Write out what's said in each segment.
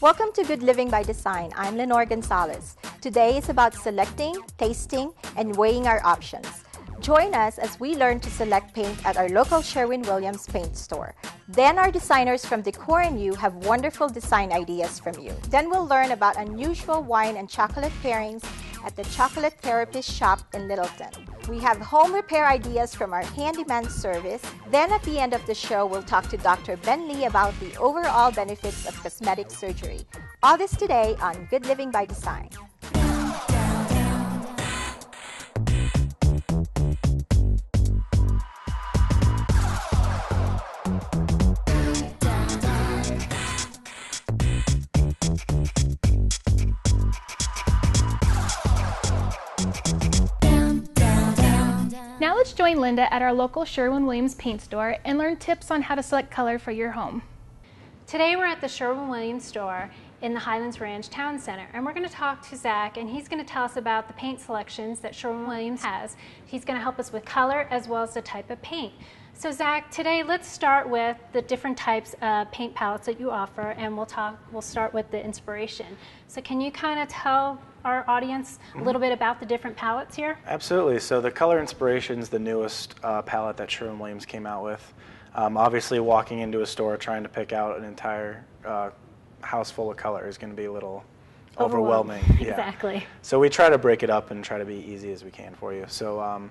Welcome to Good Living by Design. I'm Lenore Gonzalez. Today is about selecting, tasting, and weighing our options. Join us as we learn to select paint at our local Sherwin Williams paint store. Then our designers from Decor You have wonderful design ideas from you. Then we'll learn about unusual wine and chocolate pairings at the Chocolate Therapist shop in Littleton. We have home repair ideas from our handyman service. Then at the end of the show, we'll talk to Dr. Ben Lee about the overall benefits of cosmetic surgery. All this today on Good Living by Design. Now let's join Linda at our local Sherwin Williams paint store and learn tips on how to select color for your home. Today we're at the Sherwin Williams store in the Highlands Ranch Town Center, and we're going to talk to Zach, and he's going to tell us about the paint selections that Sherwin Williams has. He's going to help us with color as well as the type of paint. So Zach, today let's start with the different types of paint palettes that you offer, and we'll start with the inspiration. So can you kind of tell our audience a little bit about the different palettes here? Absolutely. So the Color Inspiration is the newest palette that Sherwin Williams came out with. Obviously, walking into a store trying to pick out an entire house full of color is going to be a little overwhelming. Exactly. Yeah. So we try to break it up and try to be easy as we can for you. So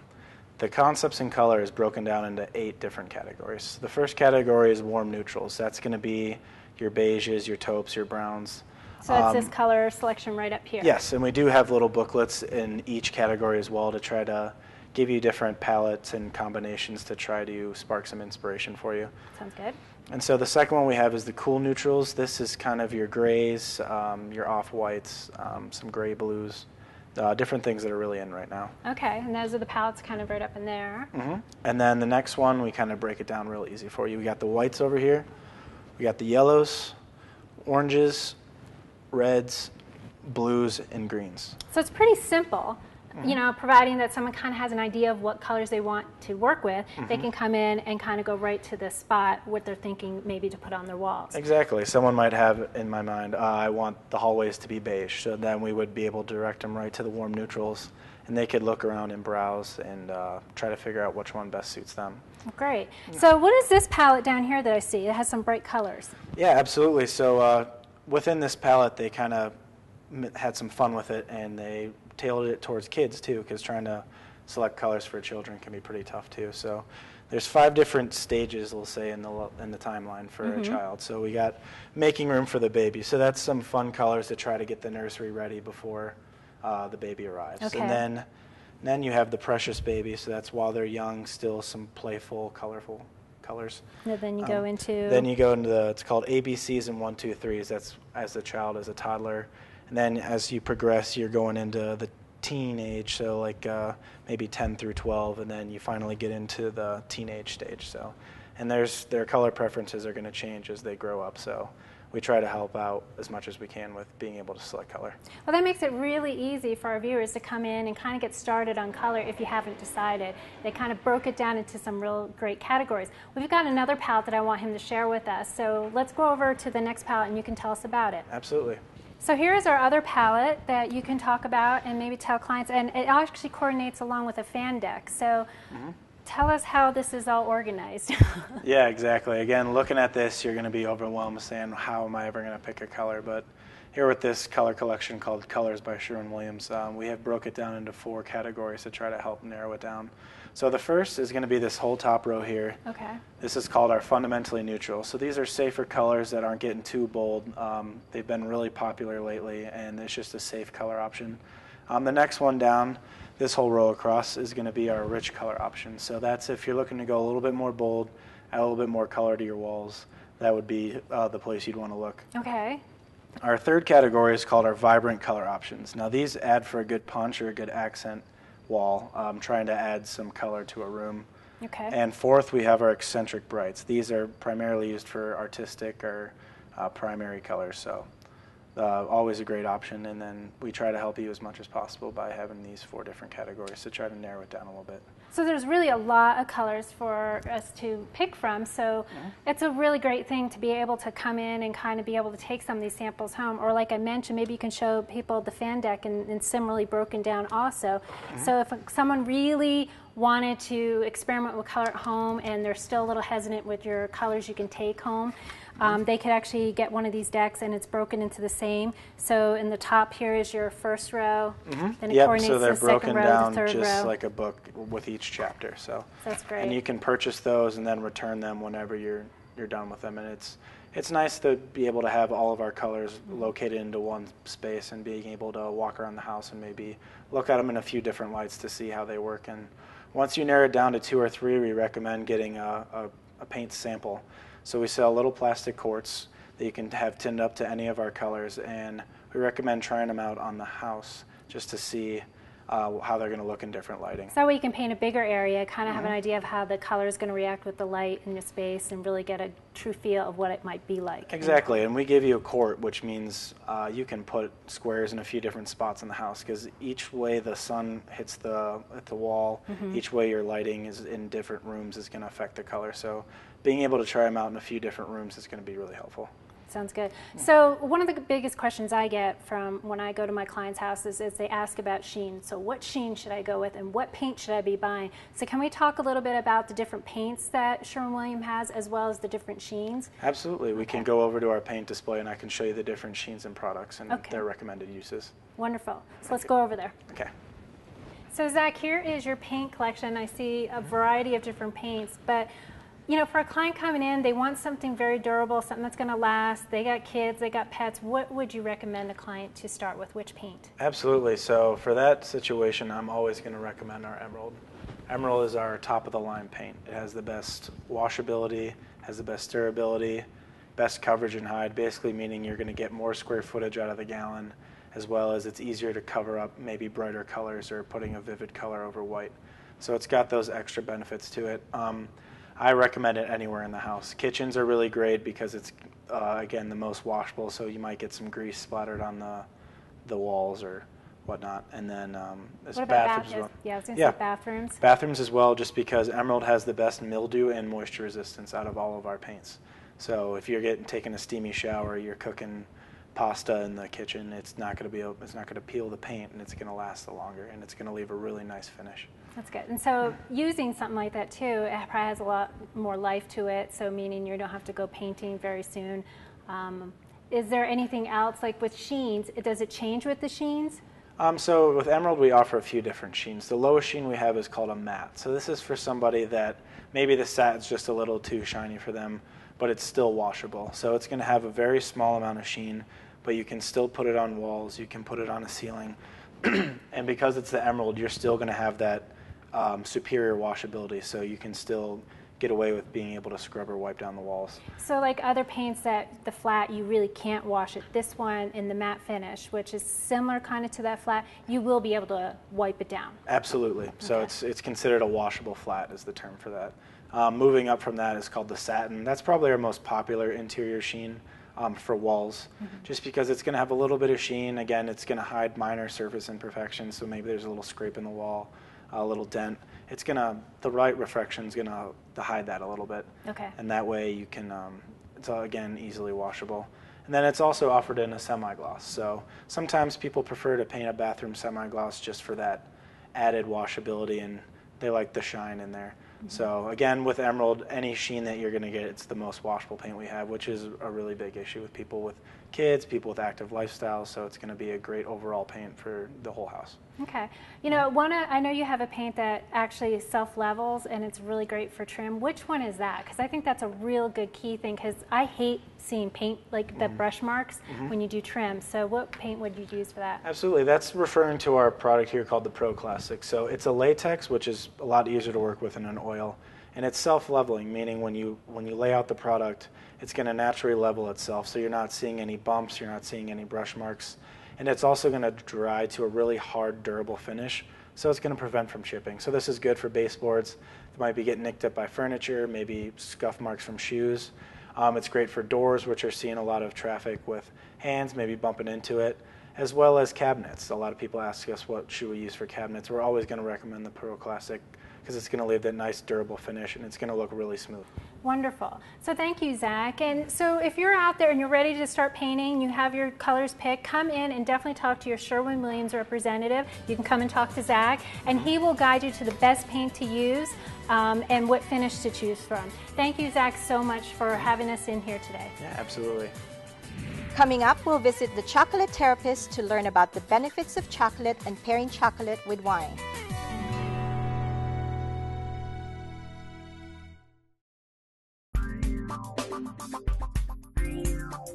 the concepts in color is broken down into 8 different categories. The first category is warm neutrals. That's going to be your beiges, your taupes, your browns. So it's this color selection right up here. Yes, and we do have little booklets in each category as well to try to give you different palettes and combinations to try to spark some inspiration for you. Sounds good. And so the second one we have is the cool neutrals. This is kind of your grays, your off-whites, some gray blues, different things that are really in right now. Okay, and those are the palettes kind of right up in there. Mm-hmm. And then the next one, we kind of break it down real easy for you. We got the whites over here. We got the yellows, oranges, reds, blues, and greens. So it's pretty simple. You know, providing that someone kind of has an idea of what colors they want to work with, they can come in and kind of go right to this spot, what they're thinking maybe to put on their walls. Exactly. Someone might have in my mind, I want the hallways to be beige, so then we would be able to direct them right to the warm neutrals, and they could look around and browse and try to figure out which one best suits them. Great. So what is this palette down here that I see? It has some bright colors. Yeah, absolutely. So within this palette, they kind of had some fun with it, and they tailored it towards kids too, because trying to select colors for children can be pretty tough too. So there's 5 different stages, we'll say, in the timeline for a child. So we got making room for the baby. So that's some fun colors to try to get the nursery ready before the baby arrives. Okay. And then you have the precious baby. So that's while they're young, still some playful, colorful colors. And then you go into... Then you go into it's called ABCs and 1, 2, 3s. That's as the child is a toddler. And then as you progress, you're going into the teen age, so like maybe 10 through 12, and then you finally get into the teenage stage. So, and their color preferences are going to change as they grow up. So we try to help out as much as we can with being able to select color. Well, that makes it really easy for our viewers to come in and kind of get started on color if you haven't decided. They kind of broke it down into some real great categories. We've got another palette that I want him to share with us. So let's go over to the next palette and you can tell us about it. Absolutely. So here is our other palette that you can talk about and maybe tell clients, and it actually coordinates along with a fan deck. So tell us how this is all organized. Yeah, exactly. Again, looking at this, you're going to be overwhelmed saying, how am I ever going to pick a color? But here with this color collection called Colors by Sherwin Williams, we have broke it down into 4 categories to try to help narrow it down. So the first is going to be this whole top row here. Okay. This is called our fundamentally neutral. So these are safer colors that aren't getting too bold. They've been really popular lately, and it's just a safe color option. The next one down, this whole row across, is going to be our rich color option. So that's if you're looking to go a little bit more bold, add a little bit more color to your walls, that would be the place you'd want to look. Okay. Our third category is called our vibrant color options. Now these add for a good punch or a good accent wall, trying to add some color to a room. Okay. And fourth, we have our eccentric brights. These are primarily used for artistic or primary colors. So always a great option. And then we try to help you as much as possible by having these 4 different categories to try to narrow it down a little bit. So there's really a lot of colors for us to pick from, so it's a really great thing to be able to come in and kind of be able to take some of these samples home, or like I mentioned, maybe you can show people the fan deck and similarly broken down also. So if someone really wanted to experiment with color at home and they're still a little hesitant with your colors you can take home, they could actually get one of these decks, and it's broken into the same. So in the top here is your first row, then it coordinates so they're the second broken row, down the third just row. like a book with each chapter. So That's great. And you can purchase those and then return them whenever you're done with them. And it's nice to be able to have all of our colors located into one space and being able to walk around the house and maybe look at them in a few different lights to see how they work. And once you narrow it down to 2 or 3, we recommend getting a paint sample. So we sell little plastic quarts that you can have tinned up to any of our colors, and we recommend trying them out on the house just to see how they're going to look in different lighting. So that way you can paint a bigger area, kind of have an idea of how the color is going to react with the light in your space, and really get a true feel of what it might be like. Exactly, and we give you a quart, which means you can put squares in a few different spots in the house, because each way the sun hits the wall, each way your lighting is in different rooms is going to affect the color. So being able to try them out in a few different rooms is going to be really helpful. Sounds good. So one of the biggest questions I get from when I go to my clients' houses is they ask about sheen. So what sheen should I go with, and what paint should I be buying? So can we talk a little bit about the different paints that Sherwin-Williams has, as well as the different sheens? Absolutely. We can go over to our paint display and I can show you the different sheens and products and their recommended uses. Wonderful. So let's go over there. Okay. So Zach, here is your paint collection. I see a variety of different paints, but you know, for a client coming in, they want something very durable, something that's going to last. They got kids, they got pets. What would you recommend a client to start with? Which paint? Absolutely. So for that situation, I'm always going to recommend our Emerald. Emerald is our top of the line paint. It has the best washability, has the best durability, best coverage and hide, basically meaning you're going to get more square footage out of the gallon, as well as it's easier to cover up maybe brighter colors or putting a vivid color over white. So it's got those extra benefits to it. I recommend it anywhere in the house. Kitchens are really great because it's, again, the most washable, so you might get some grease splattered on the walls or whatnot. And then there's bathrooms as well. Yeah, I was going to say bathrooms. Bathrooms as well, just because Emerald has the best mildew and moisture resistance out of all of our paints. So if you're taking a steamy shower, you're cooking pasta in the kitchen, it's not going to peel the paint, and it's going to last longer, and it's going to leave a really nice finish. That's good. And so using something like that too, it probably has a lot more life to it, so meaning you don't have to go painting very soon. Is there anything else, like with sheens, does it change with the sheens? So with Emerald, we offer a few different sheens. The lowest sheen we have is called a matte. So this is for somebody that maybe the satin's just a little too shiny for them, but it's still washable. So it's going to have a very small amount of sheen, but you can still put it on walls, you can put it on a ceiling. And because it's the Emerald, you're still going to have that superior washability, so you can still get away with being able to scrub or wipe down the walls. So like other paints that the flat, you really can't wash it. This one in the matte finish, which is similar kind of to that flat, you will be able to wipe it down. Absolutely. So it's considered a washable flat is the term for that. Moving up from that is called the satin. That's probably our most popular interior sheen for walls, just because it's going to have a little bit of sheen. Again, it's going to hide minor surface imperfections, so maybe there's a little scrape in the wall, a little dent. It's gonna, the right reflection is gonna hide that a little bit. Okay. And that way you can, it's again easily washable. And then it's also offered in a semi-gloss. So sometimes people prefer to paint a bathroom semi-gloss just for that added washability, and they like the shine in there. So again, with Emerald, any sheen that you're going to get, it's the most washable paint we have, which is a really big issue with people with kids, people with active lifestyles. So it's going to be a great overall paint for the whole house. Okay. You know, I know you have a paint that actually self-levels, and it's really great for trim. Which one is that? Because I think that's a real good key thing, because I hate seeing paint, like the brush marks, when you do trim. So what paint would you use for that? Absolutely. That's referring to our product here called the Pro Classic. So it's a latex, which is a lot easier to work with than an oil. And it's self-leveling, meaning when you lay out the product, it's going to naturally level itself. So you're not seeing any bumps, you're not seeing any brush marks. And it's also going to dry to a really hard, durable finish. So it's going to prevent from chipping. So this is good for baseboards that might be getting nicked up by furniture, maybe scuff marks from shoes. It's great for doors, which are seeing a lot of traffic with hands, maybe bumping into it, as well as cabinets. A lot of people ask us what should we use for cabinets. We're always going to recommend the Pro Classic because it's going to leave that nice durable finish and it's going to look really smooth. Wonderful. So thank you, Zach. And so if you're out there and you're ready to start painting, you have your colors picked, come in and definitely talk to your Sherwin Williams representative. You can come and talk to Zach, and he will guide you to the best paint to use and what finish to choose from. Thank you, Zach, so much for having us in here today. Yeah, absolutely. Coming up, we'll visit the chocolate therapist to learn about the benefits of chocolate and pairing chocolate with wine.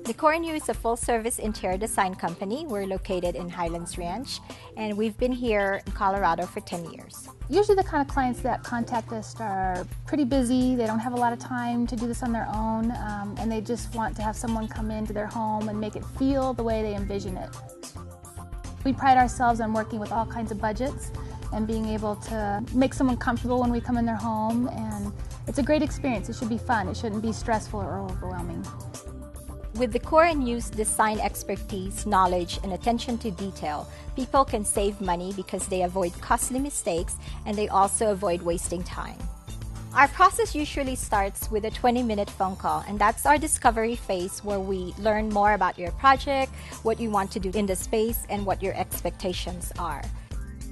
Decor You is a full-service interior design company. We're located in Highlands Ranch, and we've been here in Colorado for 10 years. Usually the kind of clients that contact us are pretty busy, they don't have a lot of time to do this on their own, and they just want to have someone come into their home and make it feel the way they envision it. We pride ourselves on working with all kinds of budgets and being able to make someone comfortable when we come in their home, and it's a great experience. It should be fun. It shouldn't be stressful or overwhelming. With Decor You's design expertise, knowledge, and attention to detail, people can save money because they avoid costly mistakes and they also avoid wasting time. Our process usually starts with a 20-minute phone call, and that's our discovery phase where we learn more about your project, what you want to do in the space, and what your expectations are.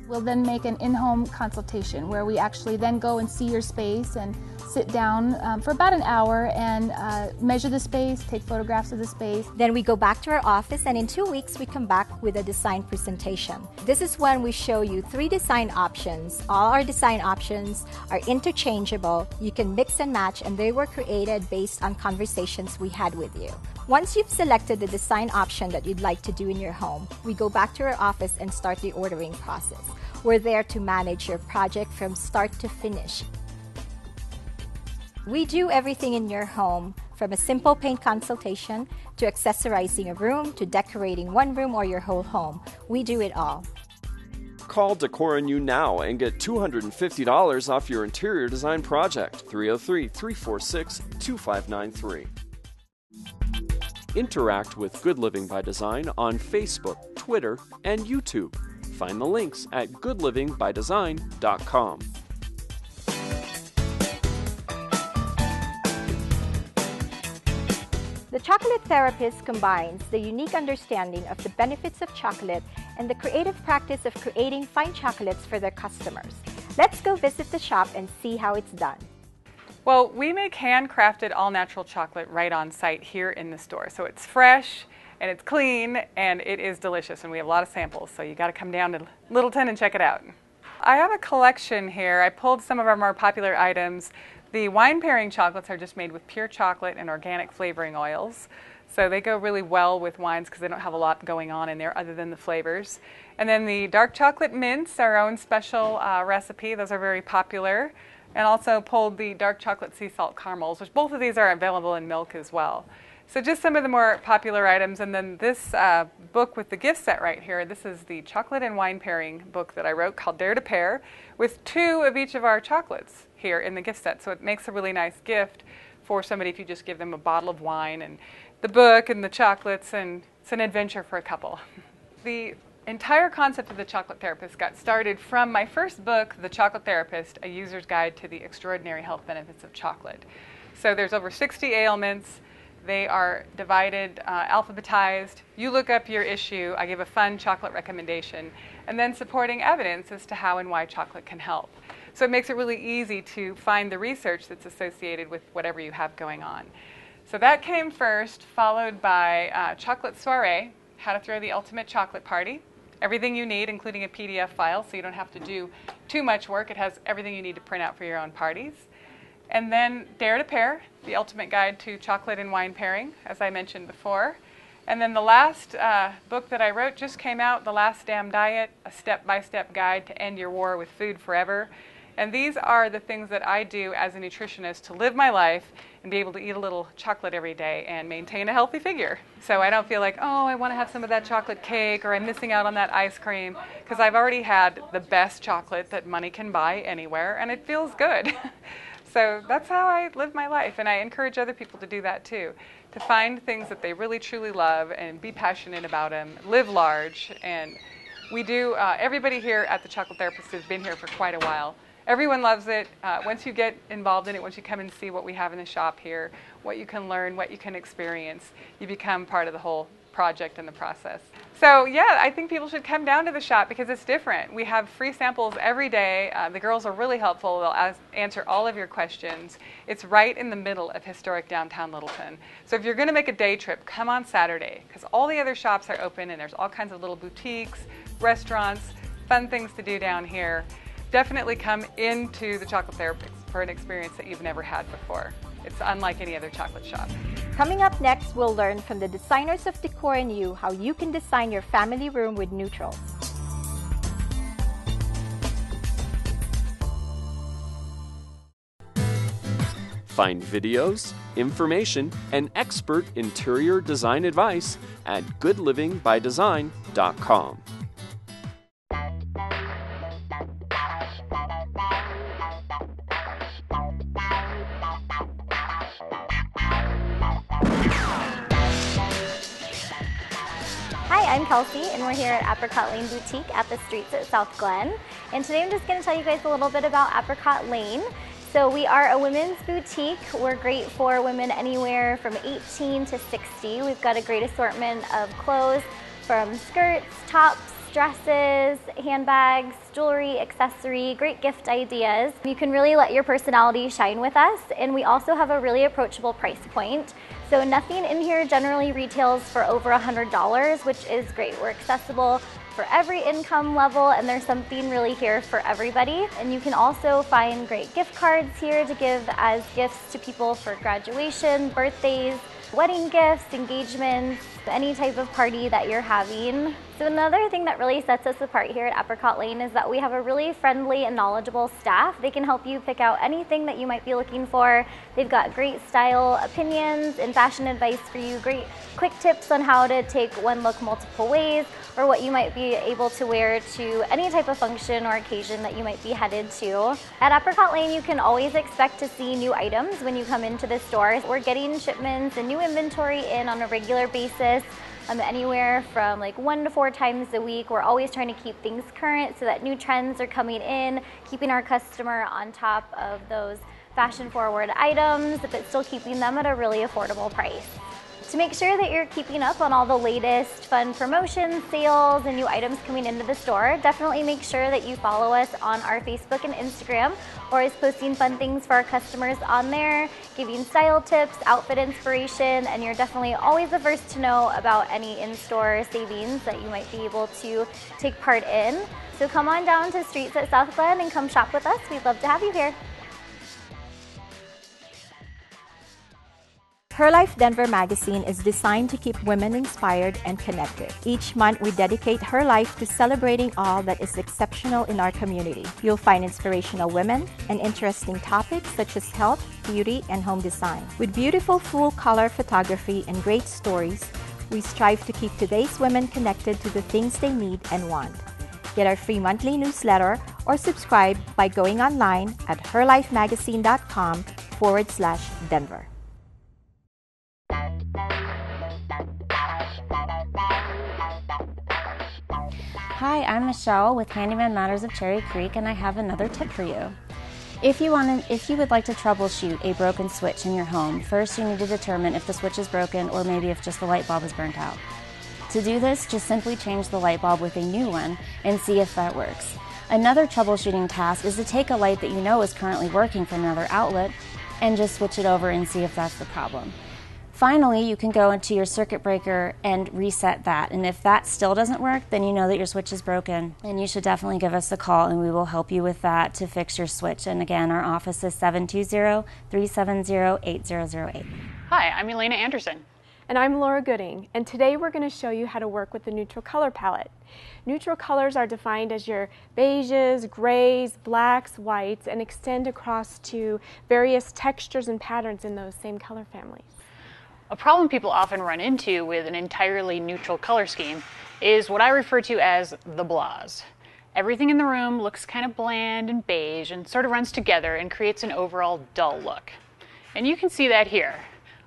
We'll then make an in-home consultation where we actually then go and see your space and sit down for about an hour and measure the space, take photographs of the space. Then we go back to our office, and in 2 weeks we come back with a design presentation. This is when we show you 3 design options. All our design options are interchangeable. You can mix and match, and they were created based on conversations we had with you. Once you've selected the design option that you'd like to do in your home, we go back to our office and start the ordering process. We're there to manage your project from start to finish. We do everything in your home, from a simple paint consultation to accessorizing a room to decorating one room or your whole home. We do it all. Call Decor You now and get $250 off your interior design project. 303-346-2593. Interact with Good Living by Design on Facebook, Twitter, and YouTube. Find the links at goodlivingbydesign.com. The chocolate therapist combines the unique understanding of the benefits of chocolate and the creative practice of creating fine chocolates for their customers. Let's go visit the shop and see how it's done. Well, we make handcrafted all-natural chocolate right on site here in the store. So it's fresh and it's clean and it is delicious, and we have a lot of samples, so you got to come down to Littleton and check it out. I have a collection here. I pulled some of our more popular items. The wine pairing chocolates are just made with pure chocolate and organic flavoring oils. So they go really well with wines because they don't have a lot going on in there other than the flavors. And then the dark chocolate mints, our own special recipe. Those are very popular. And also pulled the dark chocolate sea salt caramels, which both of these are available in milk as well. So just some of the more popular items. And then this book with the gift set right here, this is the chocolate and wine pairing book that I wrote called Dare to Pair, with 2 of each of our chocolates here in the gift set. So it makes a really nice gift for somebody if you just give them a bottle of wine and the book and the chocolates, and it's an adventure for a couple. The entire concept of the chocolate therapist got started from my first book, The Chocolate Therapist, A User's Guide to the Extraordinary Health Benefits of Chocolate. So there's over 60 ailments. They are divided, alphabetized. You look up your issue, I give a fun chocolate recommendation, and then supporting evidence as to how and why chocolate can help. So it makes it really easy to find the research that's associated with whatever you have going on. So that came first, followed by Chocolate Soiree, How to Throw the Ultimate Chocolate Party. Everything you need, including a PDF file, so you don't have to do too much work. It has everything you need to print out for your own parties. And then Dare to Pair, the ultimate guide to chocolate and wine pairing, as I mentioned before. And then the last book that I wrote just came out, The Last Damn Diet, a step-by-step guide to end your war with food forever. And these are the things that I do as a nutritionist to live my life and be able to eat a little chocolate every day and maintain a healthy figure. So I don't feel like, oh, I want to have some of that chocolate cake, or I'm missing out on that ice cream, because I've already had the best chocolate that money can buy anywhere, and it feels good. So that's how I live my life, and I encourage other people to do that too, to find things that they really truly love and be passionate about them, live large. And we do, everybody here at the Chocolate Therapist has been here for quite a while. Everyone loves it. Once you get involved in it, once you come and see what we have in the shop here, what you can learn, what you can experience, you become part of the whole project and the process. So yeah, I think people should come down to the shop because it's different. We have free samples every day. The girls are really helpful. They'll answer all of your questions. It's right in the middle of historic downtown Littleton. So if you're going to make a day trip, come on Saturday because all the other shops are open and there's all kinds of little boutiques, restaurants, fun things to do down here. Definitely come into the Chocolate Therapist for an experience that you've never had before. It's unlike any other chocolate shop. Coming up next, we'll learn from the designers of Decor You how you can design your family room with neutrals. Find videos, information, and expert interior design advice at goodlivingbydesign.com. Hi, I'm Kelsey, and we're here at Apricot Lane Boutique at the Streets at South Glen. And today I'm just going to tell you guys a little bit about Apricot Lane. So we are a women's boutique. We're great for women anywhere from 18 to 60. We've got a great assortment of clothes from skirts, tops, dresses, handbags, jewelry, accessory, great gift ideas. You can really let your personality shine with us, and we also have a really approachable price point. So nothing in here generally retails for over $100, which is great. We're accessible for every income level, and there's something really here for everybody. And you can also find great gift cards here to give as gifts to people for graduation, birthdays, wedding gifts, engagements, any type of party that you're having. So another thing that really sets us apart here at Apricot Lane is that we have a really friendly and knowledgeable staff. They can help you pick out anything that you might be looking for. They've got great style opinions and fashion advice for you, great quick tips on how to take one look multiple ways, or what you might be able to wear to any type of function or occasion that you might be headed to. At Apricot Lane, you can always expect to see new items when you come into the store. We're getting shipments and new inventory in on a regular basis. Anywhere from like 1 to 4 times a week. We're always trying to keep things current so that new trends are coming in, keeping our customer on top of those fashion forward items, but still keeping them at a really affordable price. To make sure that you're keeping up on all the latest fun promotions, sales, and new items coming into the store, definitely make sure that you follow us on our Facebook and Instagram. We're always posting fun things for our customers on there, giving style tips, outfit inspiration, and you're definitely always the first to know about any in-store savings that you might be able to take part in. So come on down to Streets at South Glen and come shop with us. We'd love to have you here. Her Life Denver magazine is designed to keep women inspired and connected. Each month, we dedicate Her Life to celebrating all that is exceptional in our community. You'll find inspirational women and interesting topics such as health, beauty, and home design. With beautiful full-color photography and great stories, we strive to keep today's women connected to the things they need and want. Get our free monthly newsletter or subscribe by going online at herlifemagazine.com/Denver. Hi, I'm Michelle with Handyman Matters of Cherry Creek, and I have another tip for you. If you would like to troubleshoot a broken switch in your home, first you need to determine if the switch is broken or maybe if just the light bulb is burnt out. To do this, just simply change the light bulb with a new one and see if that works. Another troubleshooting task is to take a light that you know is currently working from another outlet and just switch it over and see if that's the problem. Finally, you can go into your circuit breaker and reset that. And if that still doesn't work, then you know that your switch is broken. And you should definitely give us a call and we will help you with that to fix your switch. And again, our office is 720-370-8008. Hi, I'm Elena Anderson. And I'm Laura Gooding, and today we're going to show you how to work with the neutral color palette. Neutral colors are defined as your beiges, grays, blacks, whites, and extend across to various textures and patterns in those same color families. A problem people often run into with an entirely neutral color scheme is what I refer to as the blahs. Everything in the room looks kind of bland and beige and sort of runs together and creates an overall dull look. And you can see that here.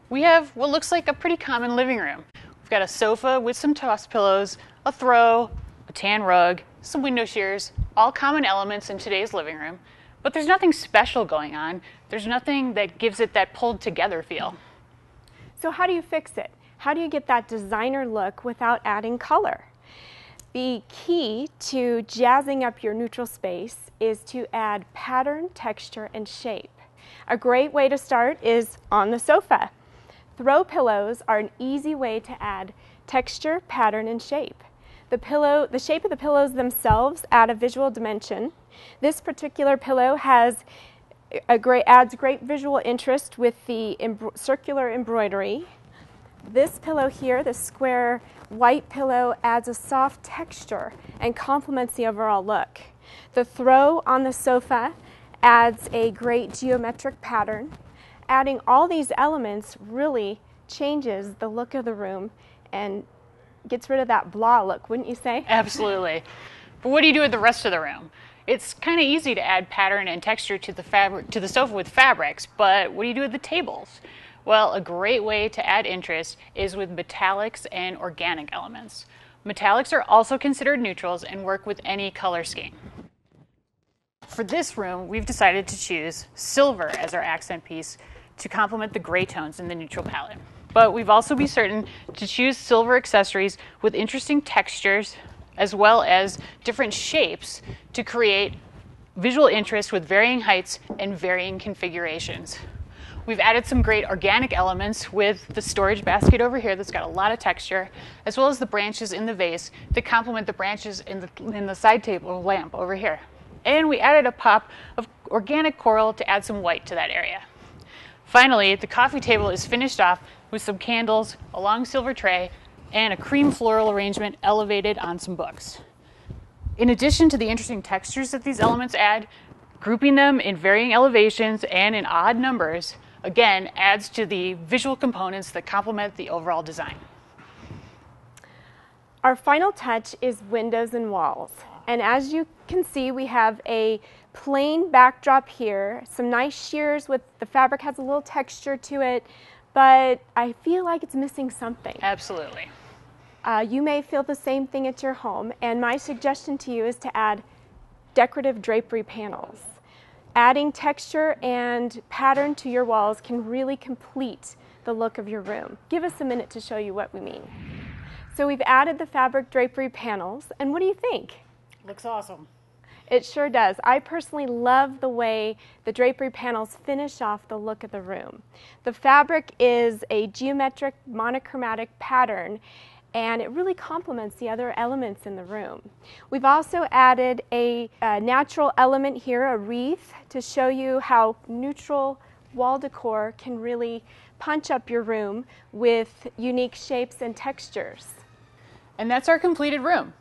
We have what looks like a pretty common living room. We've got a sofa with some toss pillows, a throw, a tan rug, some window shears, all common elements in today's living room. But there's nothing special going on. There's nothing that gives it that pulled together feel. So how do you fix it? How do you get that designer look without adding color? The key to jazzing up your neutral space is to add pattern, texture, and shape. A great way to start is on the sofa. Throw pillows are an easy way to add texture, pattern, and shape. The shape of the pillows themselves add a visual dimension. This particular pillow adds great visual interest with the circular embroidery. This pillow here, the square white pillow, adds a soft texture and complements the overall look. The throw on the sofa adds a great geometric pattern. Adding all these elements really changes the look of the room and gets rid of that blah look, wouldn't you say? Absolutely. But what do you do with the rest of the room? It's kind of easy to add pattern and texture to the sofa with fabrics, but what do you do with the tables? Well, a great way to add interest is with metallics and organic elements. Metallics are also considered neutrals and work with any color scheme. For this room, we've decided to choose silver as our accent piece to complement the gray tones in the neutral palette. But we've also been certain to choose silver accessories with interesting textures as well as different shapes to create visual interest with varying heights and varying configurations. We've added some great organic elements with the storage basket over here that's got a lot of texture, as well as the branches in the vase that complement the branches in the side table lamp over here. And we added a pop of organic coral to add some white to that area. Finally, the coffee table is finished off with some candles, a long silver tray, and a cream floral arrangement elevated on some books. In addition to the interesting textures that these elements add, grouping them in varying elevations and in odd numbers, again, adds to the visual components that complement the overall design. Our final touch is windows and walls. And as you can see, we have a plain backdrop here, some nice shears with the fabric has a little texture to it, but I feel like it's missing something. Absolutely. You may feel the same thing at your home, and my suggestion to you is to add decorative drapery panels. Adding texture and pattern to your walls can really complete the look of your room. Give us a minute to show you what we mean. So we've added the fabric drapery panels, and what do you think? Looks awesome. It sure does. I personally love the way the drapery panels finish off the look of the room. The fabric is a geometric monochromatic pattern, and it really complements the other elements in the room. We've also added a natural element here, a wreath, to show you how neutral wall decor can really punch up your room with unique shapes and textures. And that's our completed room.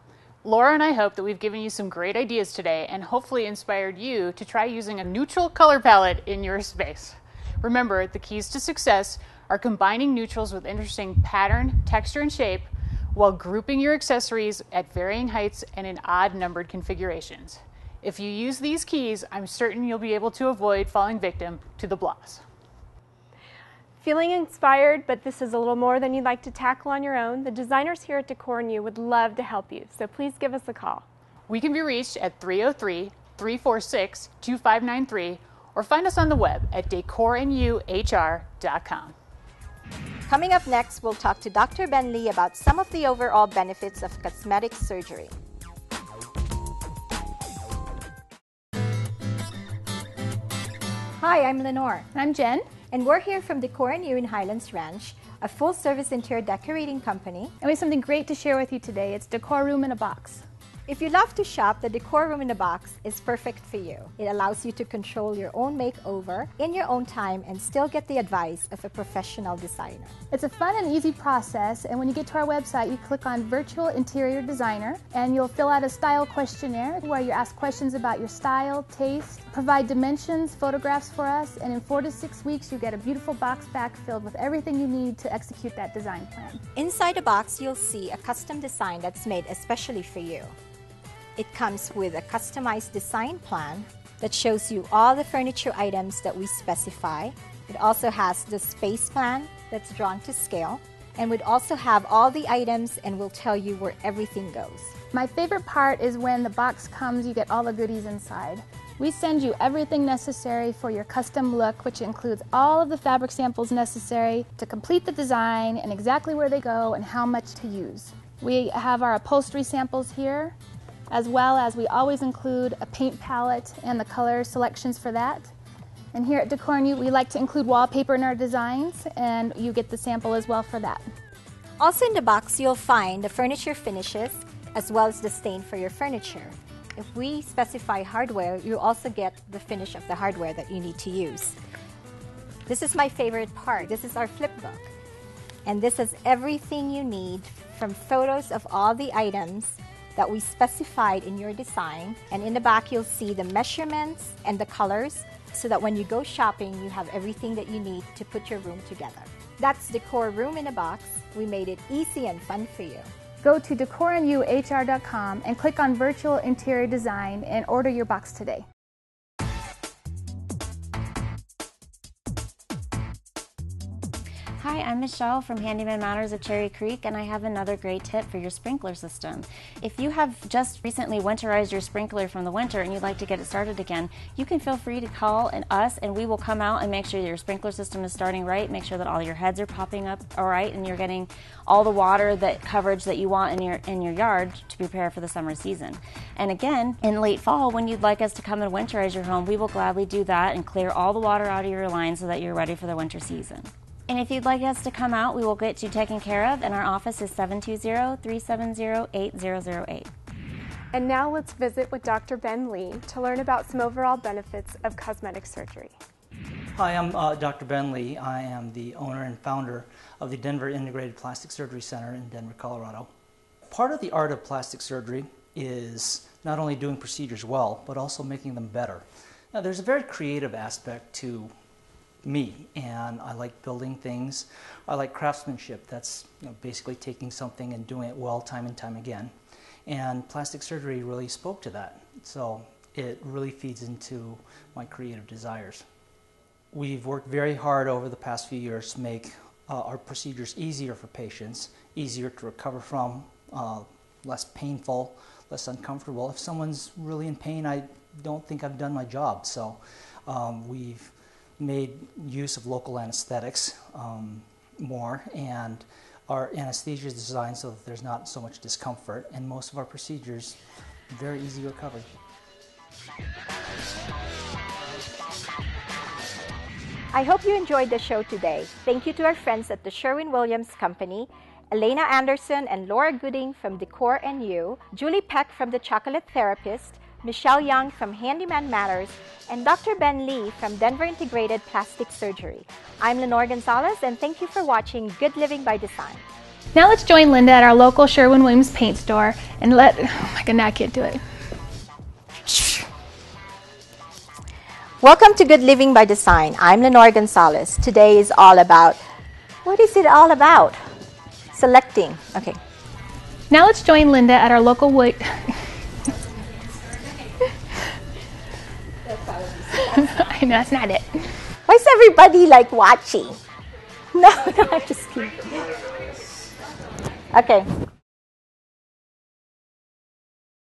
Laura and I hope that we've given you some great ideas today and hopefully inspired you to try using a neutral color palette in your space. Remember, the keys to success are combining neutrals with interesting pattern, texture, and shape while grouping your accessories at varying heights and in odd numbered configurations. If you use these keys, I'm certain you'll be able to avoid falling victim to the blahs. Feeling inspired, but this is a little more than you'd like to tackle on your own, the designers here at Decor You would love to help you, so please give us a call. We can be reached at 303-346-2593 or find us on the web at decorandyouhr.com. Coming up next, we'll talk to Dr. Ben Lee about some of the overall benefits of cosmetic surgery. Hi, I'm Lenore. And I'm Jen. And we're here from Decor You in Highlands Ranch, a full-service interior decorating company. And we have something great to share with you today. It's Decor Room in a Box. If you love to shop, the Decor Room in a Box is perfect for you. It allows you to control your own makeover in your own time and still get the advice of a professional designer. It's a fun and easy process, and when you get to our website, you click on Virtual Interior Designer, and you'll fill out a style questionnaire where you ask questions about your style, taste, provide dimensions, photographs for us, and in 4 to 6 weeks, you get a beautiful box back filled with everything you need to execute that design plan. Inside the box, you'll see a custom design that's made especially for you. It comes with a customized design plan that shows you all the furniture items that we specify. It also has the space plan that's drawn to scale, and would also have all the items and will tell you where everything goes. My favorite part is when the box comes, you get all the goodies inside. We send you everything necessary for your custom look, which includes all of the fabric samples necessary to complete the design and exactly where they go and how much to use. We have our upholstery samples here, as well as we always include a paint palette and the color selections for that. And here at Decor You, we like to include wallpaper in our designs, and you get the sample as well for that. Also in the box, you'll find the furniture finishes as well as the stain for your furniture. If we specify hardware, you also get the finish of the hardware that you need to use. This is my favorite part. This is our flip book. And this is everything you need, from photos of all the items that we specified in your design. And in the back, you'll see the measurements and the colors, so that when you go shopping, you have everything that you need to put your room together. That's Decor Room in a Box. We made it easy and fun for you. Go to decoryouhr.com and click on Virtual Interior Design and order your box today. Hi, I'm Michelle from Handyman Matters of Cherry Creek, and I have another great tip for your sprinkler system. If you have just recently winterized your sprinkler from the winter and you'd like to get it started again, you can feel free to call us and we will come out and make sure your sprinkler system is starting right, make sure that all your heads are popping up all right, and you're getting all the water coverage that you want in your yard to prepare for the summer season. And again, in late fall, when you'd like us to come and winterize your home, we will gladly do that and clear all the water out of your lines so that you're ready for the winter season. And if you'd like us to come out, we will get you taken care of, and our office is 720-370-8008. And now let's visit with Dr. Ben Lee to learn about some overall benefits of cosmetic surgery. Hi, I'm Dr. Ben Lee. I am the owner and founder of the Denver Integrated Plastic Surgery Center in Denver, Colorado. Part of the art of plastic surgery is not only doing procedures well, but also making them better. Now, there's a very creative aspect to me, and I like building things. I like craftsmanship. That's basically taking something and doing it well time and time again. And plastic surgery really spoke to that. So it really feeds into my creative desires. We've worked very hard over the past few years to make our procedures easier for patients, easier to recover from, less painful, less uncomfortable. If someone's really in pain, I don't think I've done my job. So we've made use of local anesthetics more, and our anesthesia is designed so that there's not so much discomfort, and most of our procedures very easy recovery. I hope you enjoyed the show today. Thank you to our friends at the Sherwin Williams Company, Elena Anderson and Laura Gooding from Decor You, Julie Peck from The Chocolate Therapist, Michelle Young from Handyman Matters, and Dr. Ben Lee from Denver Integrated Plastic Surgery. I'm Lenore Gonzalez, and thank you for watching Good Living by Design. Now let's join Linda at our local Sherwin Williams paint store and oh my God, now I can't do it. Welcome to Good Living by Design. I'm Lenore Gonzalez. Today is all about, what is it all about? Selecting. Okay. Now let's join Linda at our local I know, that's not it. Why is everybody like watching? No, I'm just kidding. Okay.